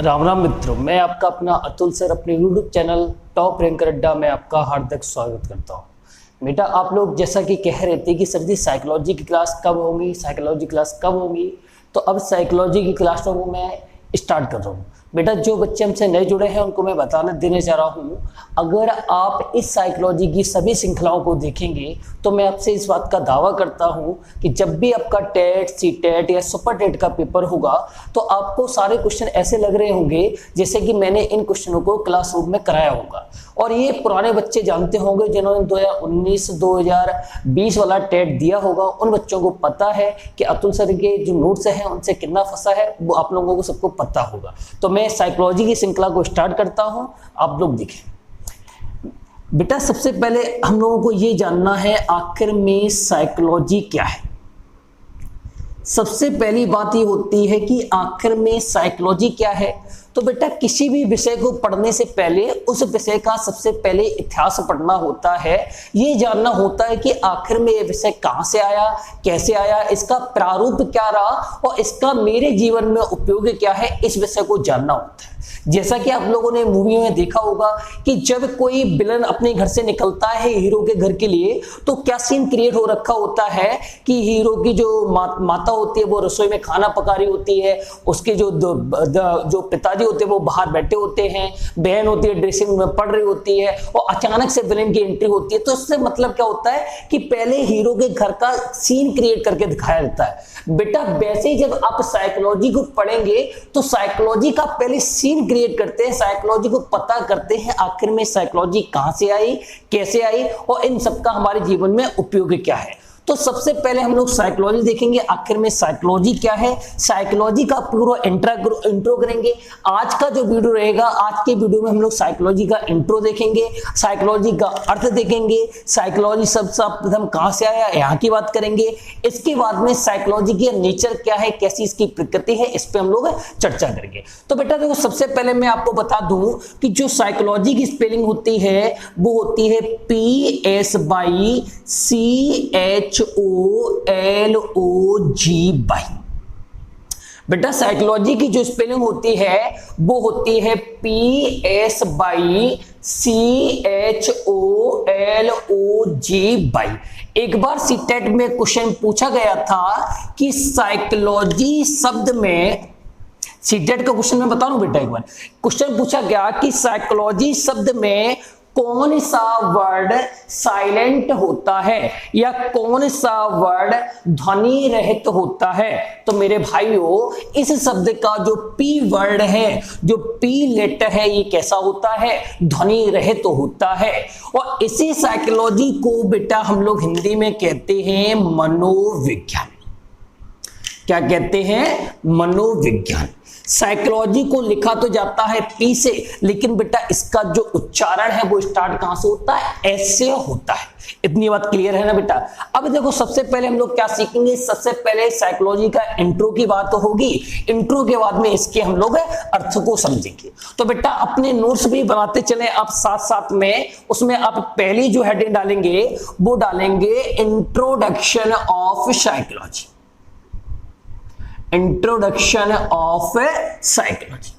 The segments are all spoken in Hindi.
राम राम मित्रों, मैं आपका अपना अतुल सर अपने यूट्यूब चैनल टॉप रैंकर अड्डा में आपका हार्दिक स्वागत करता हूं। बेटा आप लोग जैसा कि कह रहे थे कि सर जी साइकोलॉजी की क्लास कब होगी, साइकोलॉजी क्लास कब होगी, तो अब साइकोलॉजी की क्लासों को मैं स्टार्ट कर रहा हूँ। बेटा जो बच्चे हमसे नए जुड़े हैं उनको मैं बताना देने जा रहा हूँ, अगर आप इस साइकोलॉजी की सभी श्रृंखलाओं को देखेंगे तो मैं आपसे इस बात का दावा करता हूँ कि जब भी आपका टेट, सी टेट या सुपर टेट का पेपर होगा तो आपको सारे क्वेश्चन ऐसे लग रहे होंगे जैसे कि मैंने इन क्वेश्चनों को क्लासरूम में कराया होगा। और ये पुराने बच्चे जानते होंगे जिन्होंने 2019-2020 वाला टेट दिया होगा, उन बच्चों को पता है कि अतुल सर के जो नोट्स हैं उनसे कितना फंसा है, वो आप लोगों को सबको पता होगा। तो मैं साइकोलॉजी की श्रृंखला को स्टार्ट करता हूं, आप लोग देखें। बेटा सबसे पहले हम लोगों को ये जानना है आखिर में साइकोलॉजी क्या है। सबसे पहली बात ये होती है कि आखिर में साइकोलॉजी क्या है। तो बेटा किसी भी विषय को पढ़ने से पहले उस विषय का सबसे पहले इतिहास पढ़ना होता है, ये जानना होता है कि आखिर में ये विषय कहां से आया, कैसे आया, इसका प्रारूप क्या रहा और इसका मेरे जीवन में उपयोग क्या है, इस विषय को जानना होता है। जैसा कि आप लोगों ने मूवी में देखा होगा कि जब कोई विलन अपने घर से निकलता है हीरो के घर के लिए तो क्या सीन क्रिएट हो रखा होता है कि हीरो की जो माता होती है वो रसोई में खाना पका रही होती है, उसके जो पिताजी होते हैं वो बाहर बैठे होते हैं, बहन होती है ड्रेसिंग रूम में पढ़ रही होती है और अचानक से विलन की एंट्री होती है। तो इससे मतलब क्या होता है कि पहले हीरो के घर का सीन क्रिएट करके दिखाया जाता है। बेटा वैसे ही जब आप साइकोलॉजी को पढ़ेंगे तो साइकोलॉजी का पहले सीन क्रिएट करते हैं, साइकोलॉजी को पता करते हैं आखिर में साइकोलॉजी कहां से आई, कैसे आई और इन सबका हमारे जीवन में उपयोग क्या है। तो सबसे पहले हम लोग साइकोलॉजी देखेंगे आखिर में साइकोलॉजी क्या है, साइकोलॉजी का पूरा इंट्रो करेंगे। आज का जो वीडियो रहेगा, आज के वीडियो में हम लोग साइकोलॉजी का इंट्रो देखेंगे, साइकोलॉजी का अर्थ देखेंगे, साइकोलॉजी सर्वप्रथम कहां से आया यहाँ की बात करेंगे। इसके बाद में साइकोलॉजी की नेचर क्या है, कैसी इसकी प्रकृति है, इस पे हम लोग चर्चा करेंगे। तो बेटा देखो सबसे पहले मैं आपको बता दूं कि जो साइकोलॉजी की स्पेलिंग होती है वो होती है PSYCHOLOG। बेटा साइकोलॉजी की जो स्पेलिंग होती है वो होती है PSYCHOLOG। एक बार सीटेट में क्वेश्चन पूछा गया था कि साइकोलॉजी शब्द में, सीटेट का क्वेश्चन मैं बता रहा हूं बेटा, एक बार क्वेश्चन पूछा गया कि साइकोलॉजी शब्द में कौन सा वर्ड साइलेंट होता है या कौन सा वर्ड ध्वनि रहित होता है। तो मेरे भाइयों इस शब्द का जो पी वर्ड है, जो पी लेटर है, ये कैसा होता है, ध्वनि रहित होता है। और इसी साइकोलॉजी को बेटा हम लोग हिंदी में कहते हैं मनोविज्ञान। क्या कहते हैं, मनोविज्ञान। साइकोलॉजी को लिखा तो जाता है पी से, लेकिन बेटा इसका जो उच्चारण है वो स्टार्ट कहां से होता है, एस से होता है। इतनी बात क्लियर है ना बेटा। अब देखो सबसे पहले हम लोग क्या सीखेंगे, सबसे पहले साइकोलॉजी का इंट्रो की बात होगी, इंट्रो के बाद में इसके हम लोग अर्थ को समझेंगे। तो बेटा अपने नोट्स भी बनाते चले आप साथ साथ में, उसमें आप पहली जो हेडिंग डालेंगे वो डालेंगे introduction of psychology. Introduction of psychology.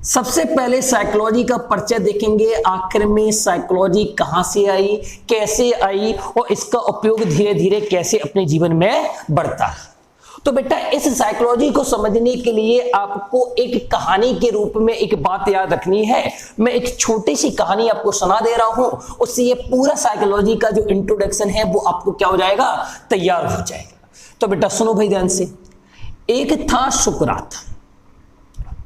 सबसे पहले साइकोलॉजी का परिचय देखेंगे, आखिर में साइकोलॉजी कहां से आई, कैसे आई और इसका उपयोग धीरे धीरे कैसे अपने जीवन में बढ़ता है। तो बेटा इस साइकोलॉजी को समझने के लिए आपको एक कहानी के रूप में एक बात याद रखनी है। मैं एक छोटी सी कहानी आपको सुना दे रहा हूं, उससे ये पूरा साइकोलॉजी का जो इंट्रोडक्शन है वो आपको क्या हो जाएगा, तैयार हो जाएगा। तो बेटा सुनो भाई ध्यान से। एक था सुकरात।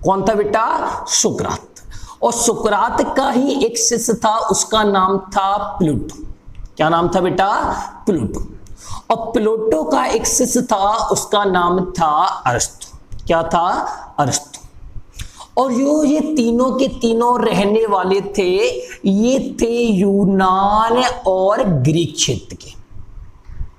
कौन था बेटा, सुकरात। और सुकरात का ही एक शिष्य था, उसका नाम था प्लूटो। क्या नाम था बेटा, प्लूटो। और प्लूटो का एक शिष्य था, उसका नाम था अरस्तु। क्या था, अरस्तु। और ये तीनों के तीनों रहने वाले थे, ये थे यूनान और ग्रीक क्षेत्र के।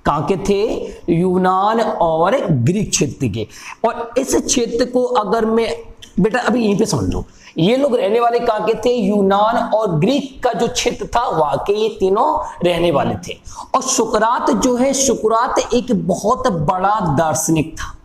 कहां के थे, यूनान और ग्रीक क्षेत्र के। और इस क्षेत्र को अगर मैं बेटा अभी यहीं पे समझ लो, ये लोग रहने वाले कहां के थे, यूनान और ग्रीक का जो क्षेत्र था वहां के ये तीनों रहने वाले थे। और सुकरात जो है, सुकरात एक बहुत बड़ा दार्शनिक था।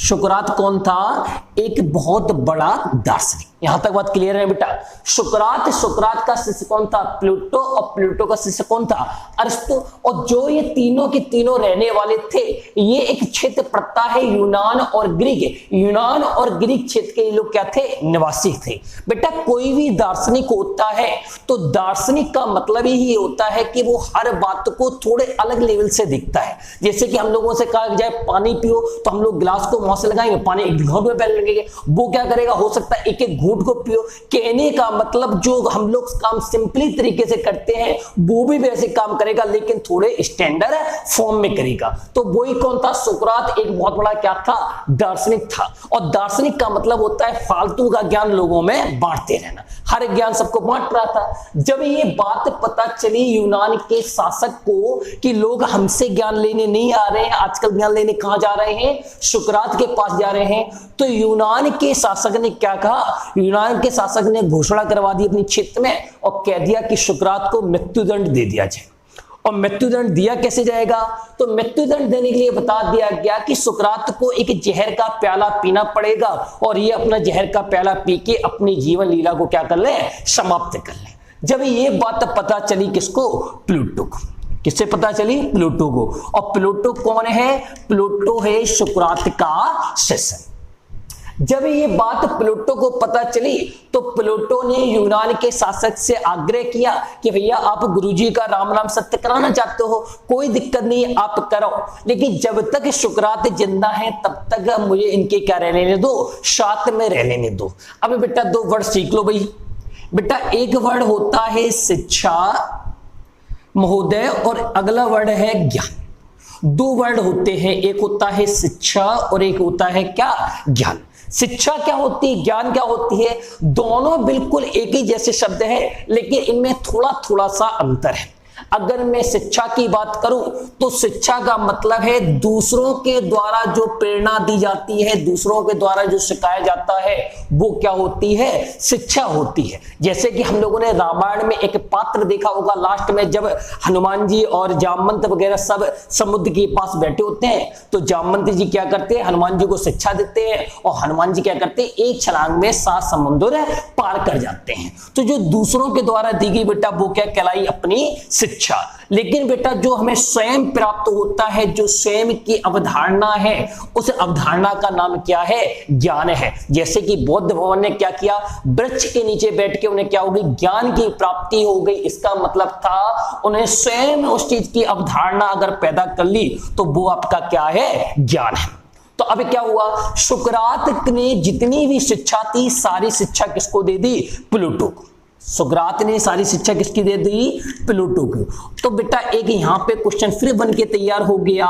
सुकरात कौन था? एक बहुत बड़ा दार्शनिक। यहां तक बात क्लियर है बेटा? सुकरात का शिष्य कौन था? प्लूटो। और प्लूटो का शिष्य कौन था? अरस्तु। और जो ये तीनों के तीनों रहने वाले थे, ये एक क्षेत्र पड़ता है यूनान और ग्रीक। यूनान और ग्रीक क्षेत्र के लोग क्या थे? निवासी थे। बेटा कोई भी दार्शनिक होता है तो दार्शनिक का मतलब ही होता है कि वो हर बात को थोड़े अलग लेवल से देखता है। जैसे कि हम लोगों से कहा जाए पानी पियो, तो हम लोग गिलास को मुंह से लगाएंगे, पानी एक घूंट में पहले लगेंगे। वो क्या करेगा? हो सकता है एक एक घूंट को पियो। कहने का मतलब जो हम लोग काम सिंपली तरीके से करते हैं वो भी वैसे काम करेगा, लेकिन थोड़े स्टैंडर्ड फॉर्म में करेगा। तो वही कौन था? सुकरात एक बहुत बड़ा क्या था? दार्शनिक था। और दार्शनिक का मतलब होता है फालतू का ज्ञान लोगों में बांटते रहना। हर ज्ञान सबको बांट रहा था। जब ये बात पता चली यूनान के शासक को कि लोग हमसे ज्ञान लेने नहीं आ रहे हैं, आजकल ज्ञान लेने कहां जा रहे हैं? सुकरात के पास जा रहे हैं। तो यूनान के शासक ने क्या कहा? यूनान के शासक ने घोषणा करवा दी अपने क्षेत्र में और कह दिया कि सुकरात को मृत्युदंड दे दिया जाए। और मृत्युदंड दिया कैसे जाएगा? तो मृत्युदंड देने के लिए बता दिया गया कि सुकरात को एक जहर का प्याला पीना पड़ेगा और ये अपना जहर का प्याला पी के अपनी जीवन लीला को क्या कर ले? समाप्त कर ले। जब ये बात पता चली किसको? प्लूटो को। किससे पता चली? प्लूटो को। और प्लूटो कौन है? प्लूटो है सुकरात का शिष्य। जब ये बात प्लूटो को पता चली तो प्लूटो ने यूनान के शासक से आग्रह किया कि भैया आप गुरुजी का राम नाम सत्य कराना चाहते हो, कोई दिक्कत नहीं, आप करो, लेकिन जब तक सुकरात जिंदा है तब तक मुझे इनके क्या रहने दो? साथ में रहने दो। अब बेटा दो वर्ड सीख लो भाई। बेटा एक वर्ड होता है शिक्षा महोदय और अगला वर्ड है ज्ञान। दो वर्ड होते हैं, एक होता है शिक्षा और एक होता है क्या? ज्ञान। शिक्षा क्या होती है? ज्ञान क्या होती है? दोनों बिल्कुल एक ही जैसे शब्द है, लेकिन इनमें थोड़ा थोड़ा सा अंतर है। अगर मैं शिक्षा की बात करूं तो शिक्षा का मतलब है दूसरों के द्वारा जो प्रेरणा दी जाती है, दूसरों के द्वारा जो सिखाया जाता है, वो क्या होती है? शिक्षा होती है। जैसे कि हम लोगों ने रामायण में एक पात्र देखा होगा, लास्ट में जब हनुमान जी और जामवंत वगैरह सब समुद्र के पास बैठे होते हैं तो जामवंत जी क्या करते हैं? हनुमान जी को शिक्षा देते हैं और हनुमान जी क्या करते हैं? एक छलांग में 7 समुद्र पार कर जाते हैं। तो जो दूसरों के द्वारा दी गई बेटा वो क्या कहलाई? अपनी शिक्षा। लेकिन बेटा जो हमें स्वयं प्राप्त होता है, जो स्वयं की अवधारणा है, उस अवधारणा का नाम क्या है? ज्ञान है। जैसे कि बौद्ध भगवान ने क्या किया? वृक्ष के नीचे बैठ के उन्हें क्या हो गई? ज्ञान की प्राप्ति हो गई। इसका मतलब था उन्हें स्वयं उस चीज की अवधारणा अगर पैदा कर ली तो वो आपका क्या है? ज्ञान है। तो अब क्या हुआ? सुकरात ने जितनी भी शिक्षा थी सारी शिक्षा किसको दे दी? प्लूटो को। सुकरात ने सारी शिक्षा किसकी दे दी? प्लूटो को। तो बेटा एक यहां पे क्वेश्चन फिर बन के तैयार हो गया,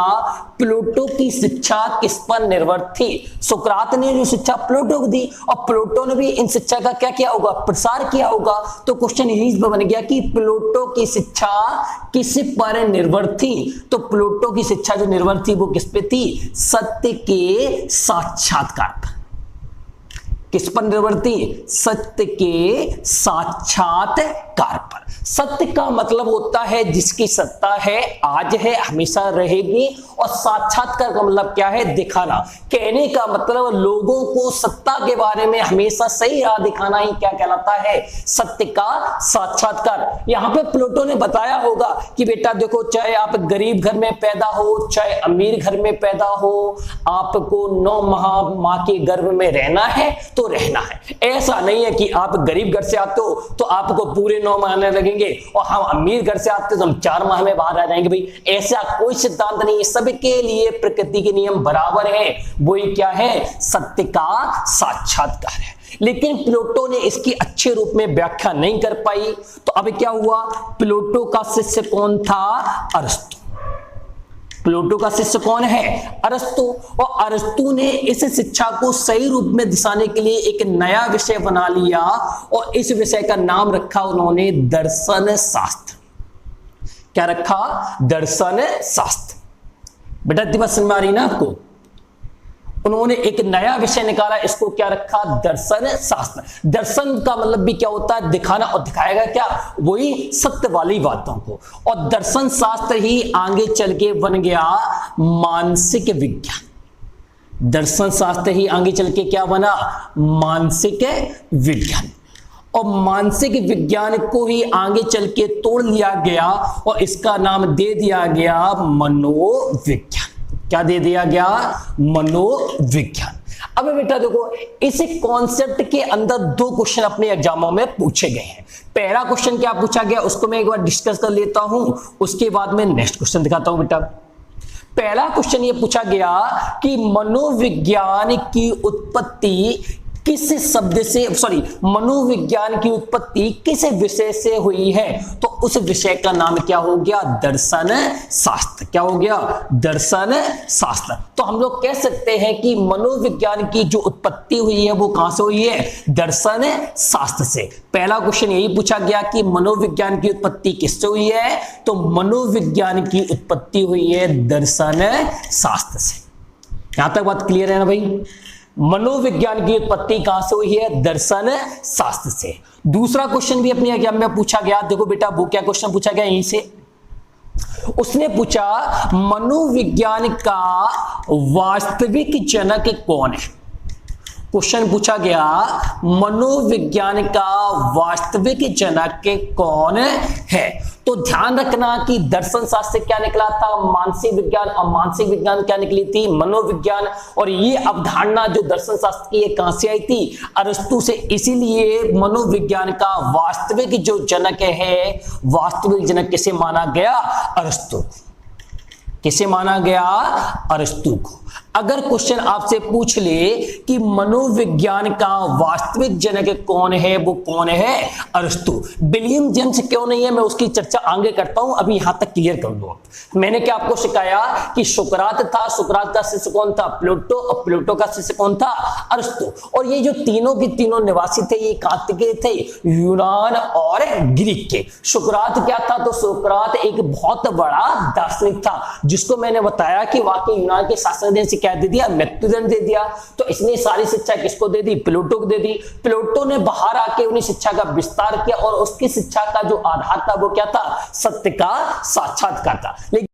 प्लूटो की शिक्षा किस पर निर्भर थी? सुकरात ने जो शिक्षा प्लूटो को दी और प्लूटो ने भी इन शिक्षा का क्या किया होगा? प्रसार किया होगा। तो क्वेश्चन यही बन गया कि प्लूटो की शिक्षा किस पर निर्भर थी? तो प्लूटो की शिक्षा जो निर्भर थी वो किस पे थी? सत्य के साक्षात्कार पर। किस पर निर्भर थी? सत्य के साक्षात्कार पर। सत्य का मतलब होता है जिसकी सत्ता है, आज है, हमेशा रहेगी, और साक्षात्कार का मतलब क्या है? दिखाना। कहने का मतलब लोगों को सत्ता के बारे में हमेशा सही राह दिखाना ही क्या कहलाता है? सत्य का साक्षात्कार। यहां पे प्लूटो ने बताया होगा कि बेटा देखो, चाहे आप गरीब घर में पैदा हो, चाहे अमीर घर में पैदा हो, आपको 9 माह मां के गर्भ में रहना है तो रहना है। ऐसा नहीं है कि आप गरीब घर से आते हो तो आपको पूरे 9 महीने लगेंगे और हम अमीर घर से आते तो हम 4 माह में बाहर आ जाएंगे। भाई ऐसा कोई सिद्धांत नहीं है। सबके लिए प्रकृति के नियम बराबर है। वही क्या है? सत्य का साक्षात्कार है। लेकिन प्लूटो ने इसकी अच्छे रूप में व्याख्या नहीं कर पाई। तो अब क्या हुआ? प्लूटो का शिष्य कौन था? अरस्तु। प्लूटो का शिष्य कौन है? अरस्तु। और अरस्तु ने इस शिक्षा को सही रूप में दिखाने के लिए एक नया विषय बना लिया और इस विषय का नाम रखा उन्होंने दर्शन शास्त्र। क्या रखा? दर्शन शास्त्र। बेटा दिवस समझ में आ रही ना आपको? उन्होंने एक नया विषय निकाला, इसको क्या रखा? दर्शन शास्त्र। दर्शन का मतलब भी क्या होता है? दिखाना। और दिखाएगा क्या? वही सत्य वाली बातों को। और दर्शन शास्त्र ही आगे चल के बन गया मानसिक विज्ञान। दर्शन शास्त्र ही आगे चल के क्या बना, मानसिक विज्ञान। और मानसिक विज्ञान को ही आगे चल के तोड़ लिया गया और इसका नाम दे दिया गया मनोविज्ञान। क्या दे दिया गया, मनोविज्ञान। अब बेटा देखो, इस कॉन्सेप्ट के अंदर दो क्वेश्चन अपने एग्जामों में पूछे गए हैं। पहला क्वेश्चन क्या पूछा गया उसको मैं एक बार डिस्कस कर लेता हूं, उसके बाद मैं नेक्स्ट क्वेश्चन दिखाता हूं बेटा। पहला क्वेश्चन ये पूछा गया कि मनोविज्ञान की उत्पत्ति किस शब्द से, मनोविज्ञान की उत्पत्ति किस विषय से हुई है, तो उस विषय का नाम क्या हो गया, दर्शन शास्त्र। क्या हो गया, दर्शन शास्त्र। तो हम लोग कह सकते हैं कि मनोविज्ञान की जो उत्पत्ति हुई है वो कहां से हुई है, दर्शन शास्त्र से। पहला क्वेश्चन यही पूछा गया कि मनोविज्ञान की उत्पत्ति किससे हुई है, तो मनोविज्ञान की उत्पत्ति हुई है दर्शन शास्त्र से। यहां तक बात क्लियर है ना भाई, मनोविज्ञान की उत्पत्ति कहां से हुई है, दर्शन शास्त्र से। दूसरा क्वेश्चन भी अपने एग्जाम में पूछा गया, देखो बेटा वो क्या क्वेश्चन पूछा गया यहीं से, उसने पूछा मनोविज्ञान का वास्तविक जनक कौन है। क्वेश्चन पूछा गया मनोविज्ञान का वास्तविक जनक कौन है। तो ध्यान रखना कि दर्शन शास्त्र क्या निकला था, मानसिक विज्ञान, और मानसिक विज्ञान क्या निकली थी, मनोविज्ञान। और ये अवधारणा जो दर्शन शास्त्र की ये कहां से आई थी, अरस्तु से। इसीलिए मनोविज्ञान का वास्तविक जो जनक है, वास्तविक जनक किसे माना गया, अरस्तु। किसे माना गया, अरस्तु को। अगर क्वेश्चन आपसे पूछ ले कि मनोविज्ञान का वास्तविक जनक कौन है, वो कौन है, अरस्तु। विलियम जेम्स क्यों नहीं है, मैं उसकी चर्चा आगे करता हूं, अभी यहां तक क्लियर कर दो। मैंने क्या आपको सिखाया कि सुकरात था, सुकरात का शिष्य कौन था, प्लेटो, और प्लेटो का शिष्य कौन था, अरस्तु। और ये जो तीनों के तीनों निवासी थे, ये कहां के थे, यूनान और ग्रीक के। सुकरात क्या था, तो सुकरात एक बहुत बड़ा दार्शनिक था, जिसको मैंने बताया कि वाकई यूनान के शासक ने क्या दे दिया, मृत्युदंड दे दिया। तो इसने सारी शिक्षा किसको दे दी, प्लेटो को दे दी। प्लेटो ने बाहर आके उन्हें शिक्षा का विस्तार किया और उसकी शिक्षा का जो आधार था वो क्या था, सत्य का साक्षात्कार था। लेकिन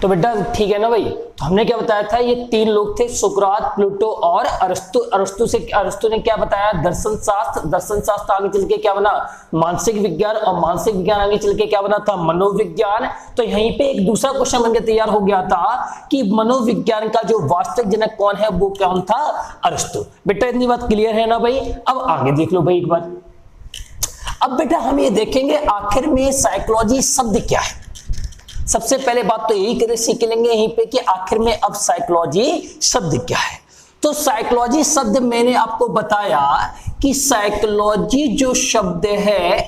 तो बेटा ठीक है ना भाई, तो हमने क्या बताया था, ये तीन लोग थे, सुकरात, प्लेटो और अरस्तु। अरस्तु ने क्या बताया, दर्शन शास्त्र। दर्शन शास्त्र आगे चल के क्या बना, मानसिक विज्ञान, और मानसिक विज्ञान आगे चल के क्या बना था, मनोविज्ञान। तो यहीं पे एक दूसरा क्वेश्चन बनकर तैयार हो गया था कि मनोविज्ञान का जो वास्तविक जनक कौन है, वो कौन था, अरस्तु। बेटा इतनी बात क्लियर है ना भाई। अब आगे देख लो भाई एक बार। अब बेटा हम ये देखेंगे आखिर में साइकोलॉजी शब्द क्या है। सबसे पहले बात तो यही सीख लेंगे यहीं पे कि आखिर में अब साइकोलॉजी शब्द क्या है। तो साइकोलॉजी शब्द मैंने आपको बताया कि साइकोलॉजी जो शब्द है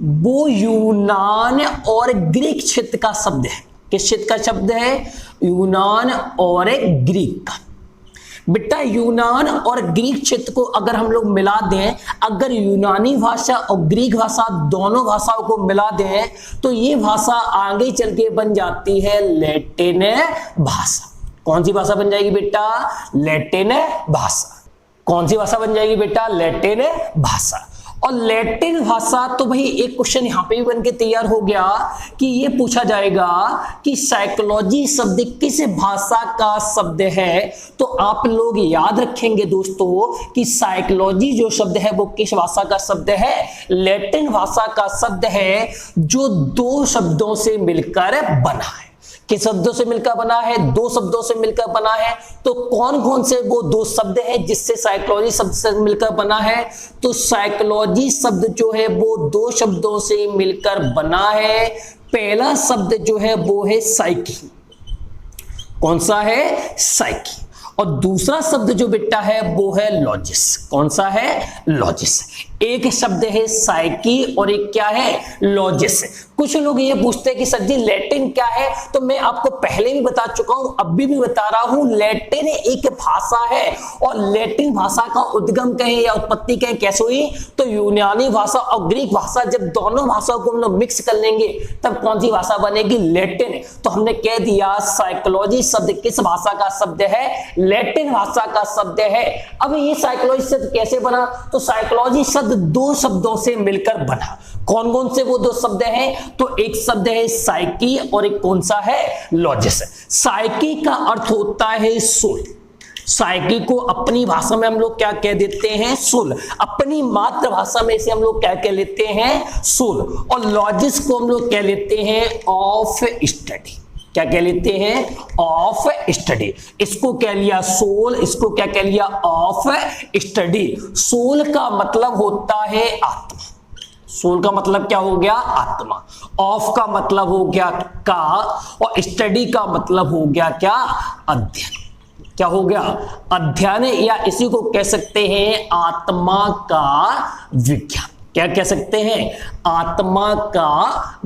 वो यूनान और ग्रीक क्षेत्र का शब्द है। किस क्षेत्र का शब्द है, यूनान और ग्रीक का। बेटा यूनान और ग्रीक क्षेत्र को अगर हम लोग मिला दें, अगर यूनानी भाषा और ग्रीक भाषा दोनों भाषाओं को मिला दें तो ये भाषा आगे चल के बन जाती है लैटिन भाषा। कौन सी भाषा बन जाएगी बेटा, लैटिन भाषा। कौन सी भाषा बन जाएगी बेटा, लैटिन भाषा। और लैटिन भाषा, तो भाई एक क्वेश्चन यहां पे भी बनके तैयार हो गया कि ये पूछा जाएगा कि साइकोलॉजी शब्द किस भाषा का शब्द है। तो आप लोग याद रखेंगे दोस्तों कि साइकोलॉजी जो शब्द है वो किस भाषा का शब्द है, लैटिन भाषा का शब्द है, जो दो शब्दों से मिलकर बना है। किस शब्दों से मिलकर बना है, दो शब्दों से मिलकर बना है। तो कौन कौन से वो दो शब्द हैं जिससे साइकोलॉजी शब्द से मिलकर बना है, तो साइकोलॉजी शब्द जो है वो दो शब्दों से मिलकर बना है। पहला शब्द जो है वो है साइकी। कौन सा है, साइकी। और दूसरा शब्द जो बेटा है वो है लॉजिस। कौन सा है, लॉजिस। एक शब्द है साइकी और एक क्या है, लॉजिस। कुछ लोग ये पूछते हैं कि सर जी लैटिन क्या है, तो मैं आपको पहले भी बता चुका हूं, अभी भी बता रहा हूं, लैटिन एक भाषा है। और लैटिन भाषा का उद्गम कहें या उत्पत्ति कहें कैसे हुई, तो यूनानी भाषा और ग्रीक भाषा, जब दोनों भाषाओं को हम लोग मिक्स कर लेंगे तब कौन सी भाषा बनेगी, लैटिन। तो हमने कह दिया साइकोलॉजी शब्द किस भाषा का शब्द है, लैटिन भाषा का शब्द है। अब ये साइकोलॉजी शब्द कैसे बना, तो साइकोलॉजी शब्द दो शब्दों से मिलकर बना। कौन कौन से वो दो शब्द हैं, तो एक शब्द है साइकी और एक कौन सा है, लॉजिस। साइकी का अर्थ होता है सोल। साइकी को अपनी भाषा में हम लोग क्या कह देते हैं? सोल। अपनी मातृभाषा में इसे हम लोग क्या कह लेते हैं? सोल। और लॉजिस को हम लोग कह लेते हैं ऑफ स्टडी। क्या कह लेते हैं? Of study. इसको कह लिया सोल, इसको क्या कह लिया? Of study. सोल का मतलब होता है आत्मा। सोल का मतलब क्या हो गया? आत्मा। ऑफ का मतलब हो गया का, और स्टडी का मतलब हो गया क्या? अध्ययन। क्या हो गया? अध्ययन, या इसी को कह सकते हैं आत्मा का विज्ञान। क्या कह सकते हैं? आत्मा का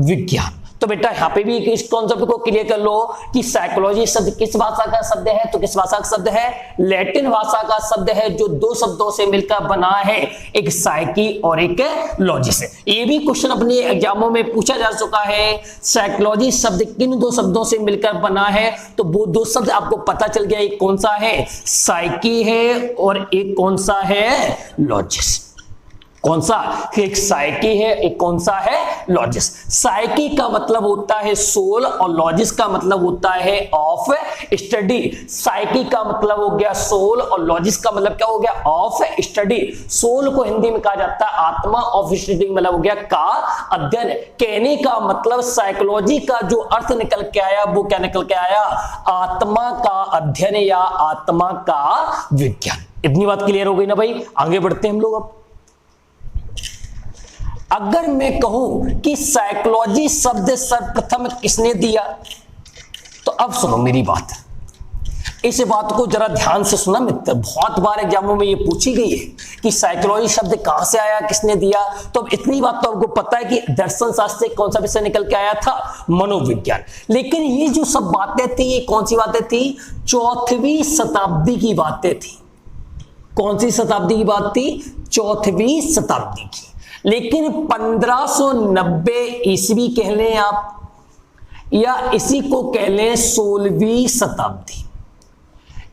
विज्ञान। तो बेटा यहाँ पे भी इस कॉन्सेप्ट को क्लियर कर लो कि साइकोलॉजी शब्द किस भाषा का शब्द है? तो किस भाषा का शब्द है? लैटिन भाषा का शब्द है, जो दो शब्दों से मिलकर बना है, एक साइकी और एक लॉजिस। ये भी क्वेश्चन अपने एग्जामों में पूछा जा चुका है। साइकोलॉजी शब्द किन दो शब्दों से मिलकर बना है? तो वो दो शब्द आपको पता चल गया, एक कौन सा है? साइकी है, और एक कौन सा है? लॉजिस। कौन सा? एक साइकी है, एक कौन सा है? लॉजिस। साइकी का मतलब होता है सोल, और लॉजिस का मतलब होता है ऑफ स्टडी। साइकी का मतलब हो गया सोल, और लॉजिस का मतलब क्या हो गया? Of study. सोल को हिंदी में कहा जाता है आत्मा, ऑफ स्टडी मतलब हो गया का अध्ययन। कहने का मतलब साइकोलॉजी का जो अर्थ निकल के आया वो क्या निकल के आया? आत्मा का अध्ययन या आत्मा का विज्ञान। इतनी बात क्लियर हो गई ना भाई? आगे बढ़ते हैं हम लोग। अब अगर मैं कहूं कि साइकोलॉजी शब्द सर्वप्रथम किसने दिया, तो अब सुनो मेरी बात। इस बात को जरा ध्यान से सुना मित्र, बहुत बार एग्जामों में ये पूछी गई है कि साइकोलॉजी शब्द कहां से आया, किसने दिया। तो अब इतनी बात तो आपको पता है कि दर्शन शास्त्र से कौन सा विषय निकल के आया था? मनोविज्ञान। लेकिन ये जो सब बातें थी, ये कौन सी बातें थी? 4वीं शताब्दी की बातें थी। कौन सी शताब्दी की बात थी? 4वीं शताब्दी की। लेकिन 1590 ईस्वी कह लें आप, या इसी को कह लें 16वीं शताब्दी,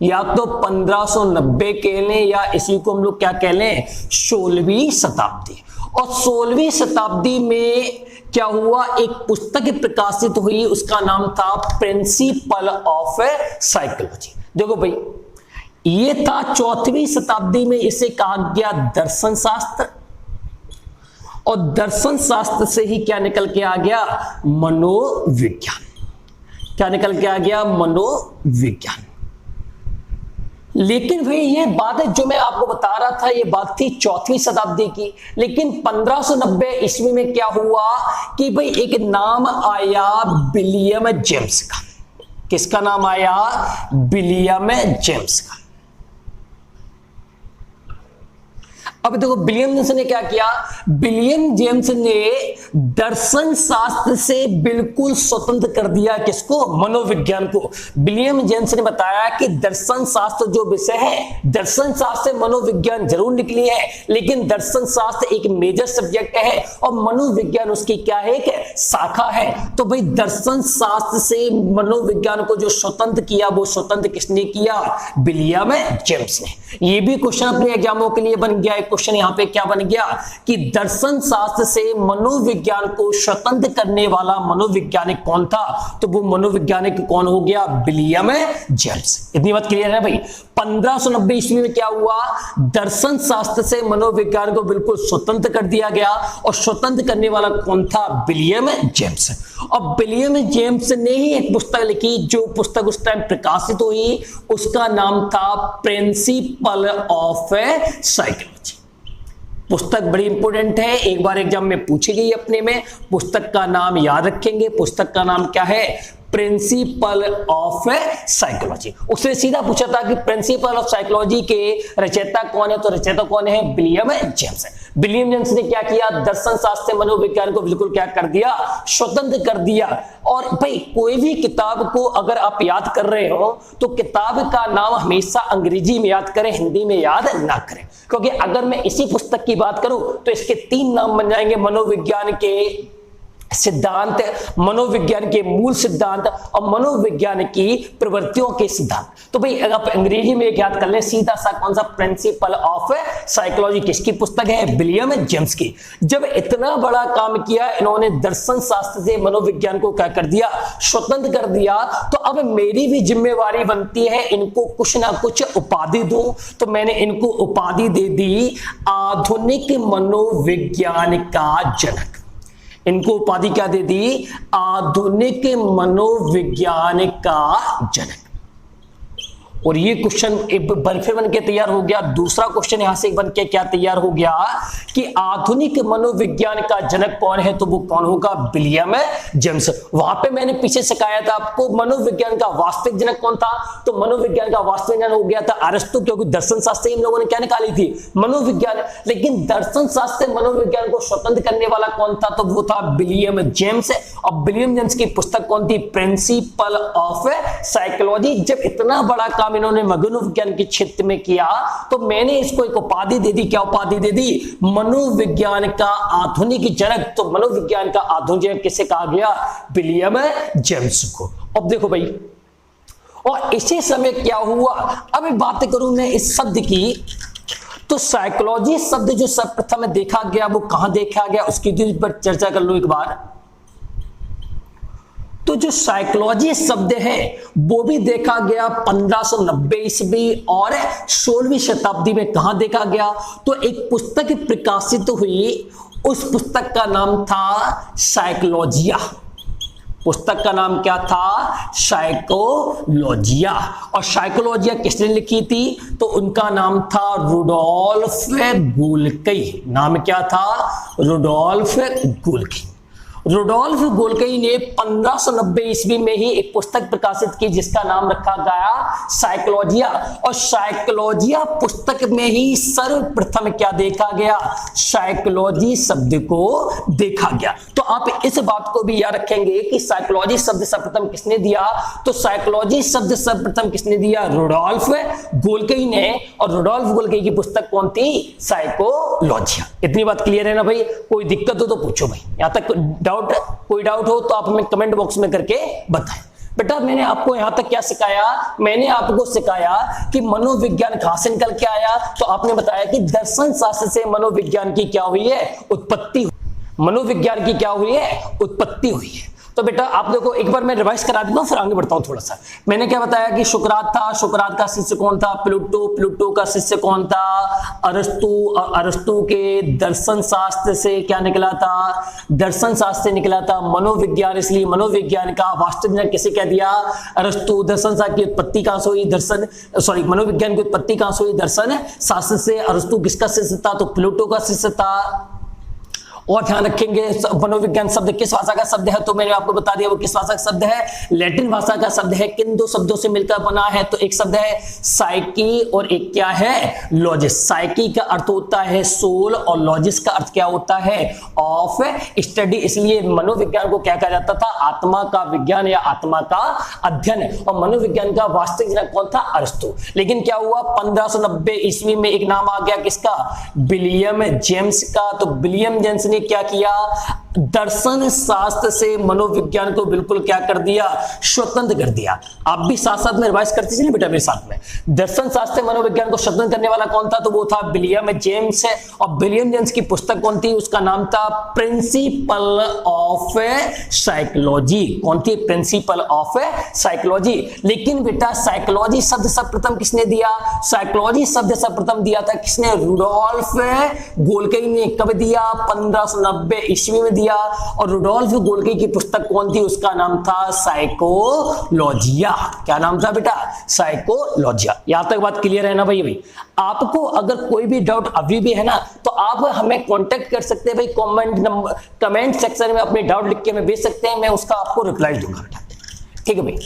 या तो 1590 कह लें, या इसी को हम लोग क्या कह लें? 16वीं शताब्दी। और 16वीं शताब्दी में क्या हुआ? एक पुस्तक प्रकाशित हुई, उसका नाम था प्रिंसिपल ऑफ साइकोलॉजी। देखो भाई, ये था 4वीं शताब्दी में, इसे कहा गया दर्शन शास्त्र, और दर्शन शास्त्र से ही क्या निकल के आ गया? मनोविज्ञान। क्या निकल के आ गया? मनोविज्ञान। लेकिन भाई ये बात है जो मैं आपको बता रहा था, ये बात थी 4वीं शताब्दी की। लेकिन 1590 ईस्वी में क्या हुआ कि भाई एक नाम आया विलियम जेम्स का। किसका नाम आया? विलियम जेम्स का। अब देखो विलियम जेम्स ने क्या किया? विलियम जेम्स ने दर्शन शास्त्र से बिल्कुल स्वतंत्र कर दिया। किसको? मनोविज्ञान को। विलियम जेम्स ने बताया कि दर्शन शास्त्र जो विषय है, दर्शन शास्त्र से मनोविज्ञान जरूर निकली है, लेकिन दर्शन शास्त्र एक मेजर सब्जेक्ट है और मनोविज्ञान उसकी क्या है? एक शाखा है। तो भाई दर्शन शास्त्र से मनोविज्ञान को जो स्वतंत्र किया, वो स्वतंत्र किसने किया? विलियम जेम्स ने। ये भी क्वेश्चन अपने एग्जामों के लिए बन गया। क्वेश्चन यहां पे क्या बन गया कि दर्शन शास्त्र से मनोविज्ञान को स्वतंत्र करने वाला मनोवैज्ञानिक कौन था? तो वो मनोवैज्ञानिक कौन हो गया? William James. इतनी बात क्लियर है भाई? 1590 ईस्वी में क्या हुआ? दर्शन शास्त्र से मनोविज्ञान को बिल्कुल स्वतंत्र कर दिया गया, और स्वतंत्र करने वाला कौन था? William James. और विलियम जेम्स ने ही एक पुस्तक लिखी, जो पुस्तक उस टाइम प्रकाशित हुई, उसका नाम था प्रिंसिपल ऑफ साइकोलॉजी। पुस्तक बड़ी इंपॉर्टेंट है, एक बार एग्जाम में पूछी गई अपने में। पुस्तक का नाम याद रखेंगे। पुस्तक का नाम क्या है? Principle of psychology. उसने सीधा पूछा था कि प्रिंसिपल ऑफ साइकोलॉजी के रचयिता कौन है? तो रचयिता कौन है? William James. विलियम जेम्स ने क्या किया? दर्शन शास्त्र से मनोविज्ञान को बिल्कुल क्या कर दिया? स्वतंत्र कर दिया। और भाई कोई भी किताब को अगर आप याद कर रहे हो तो किताब का नाम हमेशा अंग्रेजी में याद करें, हिंदी में याद ना करें। क्योंकि अगर मैं इसी पुस्तक की बात करूं तो इसके 3 नाम बन जाएंगे मनोविज्ञान के, सिद्धांत, मनोविज्ञान के मूल सिद्धांत और मनोविज्ञान की प्रवृत्तियों के सिद्धांत। तो भाई आप अंग्रेजी में एक याद कर ले सीधा सा, कौन सा, प्रिंसिपल ऑफ साइकोलॉजी, किसकी पुस्तक है, विलियम जेम्स की। जब इतना बड़ा काम किया इन्होंने, दर्शन शास्त्र से मनोविज्ञान को क्या कर दिया, स्वतंत्र कर दिया। तो अब मेरी भी जिम्मेवारी बनती है इनको कुछ ना कुछ उपाधि दूं। तो मैंने इनको उपाधि दे दी आधुनिक मनोविज्ञान का जनक। इनको उपाधि क्या दे दी, आधुनिक मनोविज्ञान का जनक। और ये क्वेश्चन एक बर्फे बन के तैयार हो गया। दूसरा क्वेश्चन यहां से बन के क्या तैयार हो गया कि आधुनिक मनोविज्ञान का जनक कौन है, तो वो कौन होगा, विलियम जेम्स। वहां पे मैंने पीछे सिखाया था आपको मनोविज्ञान का वास्तविक जनक कौन था, तो मनोविज्ञान का वास्तविक जनक हो गया था अरस्तु, क्योंकि दर्शन शास्त्र इन लोगों ने क्या निकाली थी, मनोविज्ञान। लेकिन दर्शन शास्त्र मनोविज्ञान को स्वतंत्र करने वाला कौन था, तो वो था विलियम जेम्स। और विलियम जेम्स की पुस्तक कौन थी, प्रिंसिपल ऑफ साइकोलॉजी। जब इतना बड़ा काम इन्होंने मनोविज्ञान के क्षेत्र में किया तो मैंने इसको एक उपाधि दे दी। क्या उपाधि दे दी, मनोविज्ञान का आधुनिक जनक। तो मनोविज्ञान का आधुनिक जनक किसे कहा गया, विलियम जेम्स को। अब देखो भाई, और इसी समय क्या हुआ, अब बात करूं मैं इस शब्द की, तो साइकोलॉजी शब्द जो सर्वप्रथम देखा गया वो कहां देखा गया, उसकी पर चर्चा कर लो एक बार। तो जो साइकोलॉजी शब्द है वो भी देखा गया 1590 ईस्वी और 16वीं शताब्दी में। कहां देखा गया, तो एक पुस्तक प्रकाशित हुई, उस पुस्तक का नाम था साइकोलॉजिया। पुस्तक का नाम क्या था, साइकोलॉजिया। और साइकोलॉजिया किसने लिखी थी, तो उनका नाम था रुडोल्फ गोल्की। नाम क्या था, रुडोल्फ गोल्की। रुडोल्फ गोल्की ने 1590 ईस्वी में ही एक पुस्तक प्रकाशित की जिसका नाम रखा गया साइकोलॉजिया। और साइकोलॉजिया पुस्तक में ही सर्वप्रथम क्या देखा गया, साइकोलॉजी शब्द को देखा गया। तो आप इस बात को भी याद रखेंगे कि साइकोलॉजी शब्द सर्वप्रथम किसने दिया, तो साइकोलॉजी शब्द सर्वप्रथम किसने दिया, रुडोल्फ गोल्की ने। और रुडोल्फ गोल्की की पुस्तक कौन थी, साइकोलॉजिया। इतनी बात क्लियर है ना भाई, कोई दिक्कत हो तो पूछो भाई, यहां तक कोई डाउट हो तो आप हमें कमेंट बॉक्स में करके बताएं। बेटा मैंने आपको यहां तक क्या सिखाया, मैंने आपको सिखाया कि मनोविज्ञान कहां से निकल के आया, तो आपने बताया कि दर्शन शास्त्र से मनोविज्ञान की क्या हुई है, उत्पत्ति। मनोविज्ञान की क्या हुई है, उत्पत्ति हुई है। तो बेटा आप देखो, एक बार मैं रिवाइज करा देता हूं फिर आगे बढ़ता हूं थोड़ा सा। मैंने क्या बताया कि सुकरात था, सुकरात का शिष्य कौन था, प्लूटो, प्लूटो का शिष्य कौन था, अरस्तु, अरस्तु के दर्शन शास्त्र से क्या निकला था, दर्शन शास्त्र से निकला था मनोविज्ञान। इसलिए मनोविज्ञान का वास्तविक जनक किसे कह दिया, अरस्तु। दर्शन शास्त्र की उत्पत्ति कहां से हुई, मनोविज्ञान की उत्पत्ति कहां से हुई, दर्शन शास्त्र से। अरस्तु किसका शिष्य था, तो प्लूटो का शिष्य था। और ध्यान रखेंगे मनोविज्ञान शब्द किस भाषा का शब्द है, तो मैंने आपको बता दिया वो किस भाषा का शब्द है, लैटिन भाषा का शब्द है। किन दो शब्दों से मिलकर बना है, तो एक शब्द है साइकी और एक क्या है, लॉजिस। साइकी का अर्थ होता है सोल और लॉजिस का अर्थ क्या होता है, ऑफ स्टडी। इसलिए मनोविज्ञान को क्या कहा जाता था, आत्मा का विज्ञान या आत्मा का अध्ययन। और मनोविज्ञान का वास्तविक जनक कौन था, अरस्तु। लेकिन क्या हुआ, 1590 ईस्वी में एक नाम आ गया किसका, विलियम जेम्स का। तो विलियम जेम्स ने क्या किया, दर्शन शास्त्र से मनोविज्ञान को बिल्कुल क्या कर दिया, स्वतंत्र कर दिया। आप भी साथ साथ में रिवाइज करते चलिए बेटा मेरे साथ में। दर्शन शास्त्र से मनोविज्ञान को स्वतंत्र करने वाला कौन था, तो वो था विलियम जेम्स। और विलियम जेम्स की पुस्तक कौन थी, उसका नाम था प्रिंसिपल ऑफ साइकोलॉजी। कौन थी, प्रिंसिपल ऑफ साइकोलॉजी। लेकिन बेटा साइकोलॉजी शब्द सर्वप्रथम किसने दिया, साइकोलॉजी शब्द सर्वप्रथम दिया था किसने, रुडोल्फ गोल्की ने। कब दिया, 1590 ईस्वी में दिया। और रुडोल्फ गोल्की की पुस्तक कौन थी, उसका नाम था साइकोलॉजिया। क्या नाम था बेटा, साइकोलॉजिया। यहां तक बात क्लियर है ना भाई। आपको अगर कोई भी डाउट अभी भी है ना, तो आप हमें कांटेक्ट कर सकते हैं भाई, कमेंट सेक्शन में अपने डाउट लिख के हमें भेज सकते हैं, मैं उसका आपको रिप्लाई दूंगा बेटा, ठीक है भाई।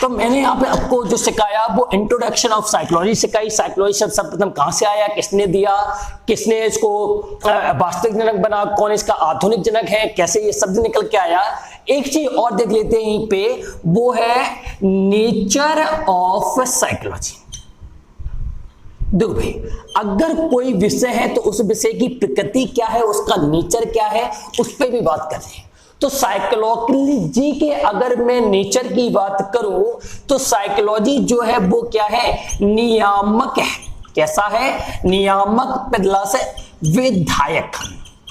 तो मैंने यहाँ पे आपको जो सिखाया वो इंट्रोडक्शन ऑफ साइकोलॉजी सिखाई। साइकोलॉजी शब्द सर्वप्रथम कहां से आया, किसने दिया, किसने इसको वास्तविक जनक बना, कौन इसका आधुनिक जनक है, कैसे ये शब्द निकल के आया। एक चीज और देख लेते हैं यहीं पे, वो है नेचर ऑफ साइकोलॉजी। देखो भाई, अगर कोई विषय है तो उस विषय की प्रकृति क्या है, उसका नेचर क्या है, उस पर भी बात कर रहे हैं। तो साइकोलॉजी के अगर मैं नेचर की बात करूं तो साइकोलॉजी जो है वो क्या है, नियामक है। कैसा है, नियामक प्लस विधायक।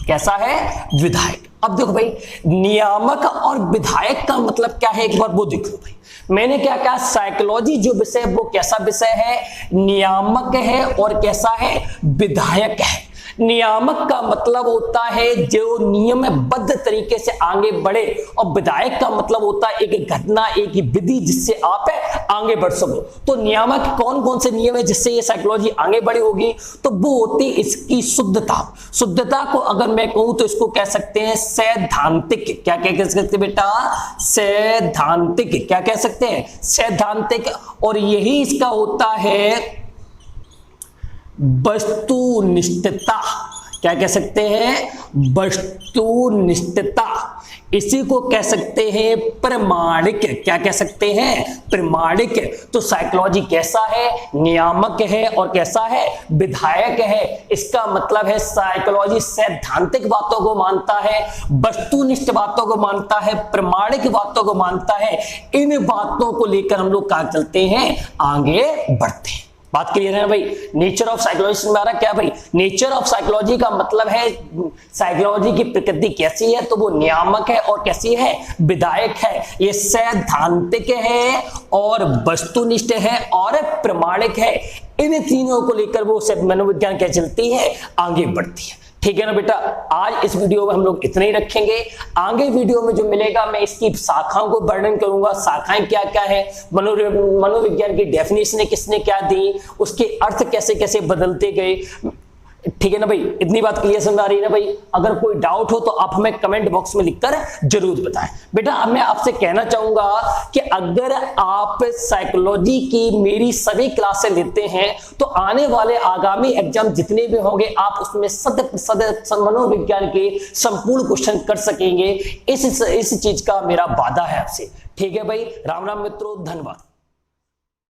कैसा है, विधायक। अब देखो भाई, नियामक और विधायक का मतलब क्या है, एक बार वो देख लो भाई। मैंने क्या कहा, साइकोलॉजी जो विषय है वो कैसा विषय है, नियामक है और कैसा है, विधायक है। नियामक का मतलब होता है जो नियमबद्ध तरीके से आगे बढ़े, और विधायक का मतलब होता है एक घटना, एक विधि जिससे आप आगे बढ़ सको। तो नियामक कौन कौन से नियम है जिससे ये साइकोलॉजी आगे बढ़ी होगी, तो वो होती इसकी शुद्धता। शुद्धता को अगर मैं कहूं तो इसको कह सकते हैं सैद्धांतिक। क्या कह सकते बेटा, सैद्धांतिक। क्या कह सकते हैं, सैद्धांतिक। और यही इसका होता है वस्तुनिष्ठता। क्या कह सकते हैं, वस्तुनिष्ठता। इसी को कह सकते हैं प्रमाणिक। क्या कह सकते हैं, प्रमाणिक। तो साइकोलॉजी कैसा है, नियामक है और कैसा है, विधायक है। इसका मतलब है साइकोलॉजी सैद्धांतिक बातों को मानता है, वस्तुनिष्ठ बातों को मानता है, प्रमाणिक बातों को मानता है। इन बातों को लेकर हम लोग कहाँ चलते हैं, आगे बढ़ते हैं। बात क्लियर है ना भाई। नेचर ऑफ साइकोलॉजी में आ रहा क्या भाई, नेचर ऑफ साइकोलॉजी का मतलब है साइकोलॉजी की प्रकृति कैसी है, तो वो नियामक है और कैसी है, विधायक है। ये सैद्धांतिक है और वस्तुनिष्ठ है और प्रमाणिक है। इन तीनों को लेकर वो मनोविज्ञान क्या चलती है, आगे बढ़ती है। ठीक है ना बेटा। आज इस वीडियो में हम लोग इतना ही रखेंगे। आगे वीडियो में जो मिलेगा मैं इसकी शाखाओं को वर्णन करूंगा, शाखाएं क्या क्या है, मनोविज्ञान की डेफिनेशन किसने क्या दी, उसके अर्थ कैसे कैसे बदलते गए। ठीक है ना भाई, इतनी बात क्लियर समझ आ रही है ना भाई। अगर कोई डाउट हो तो आप हमें कमेंट बॉक्स में लिखकर जरूर बताएं। बेटा अब मैं आपसे कहना चाहूंगा कि अगर आप साइकोलॉजी की मेरी सभी क्लासें लेते हैं तो आने वाले आगामी एग्जाम जितने भी होंगे आप उसमें 100% मनोविज्ञान के संपूर्ण क्वेश्चन कर सकेंगे। इस चीज का मेरा वादा है आपसे। ठीक है भाई, राम राम मित्रों, धन्यवाद।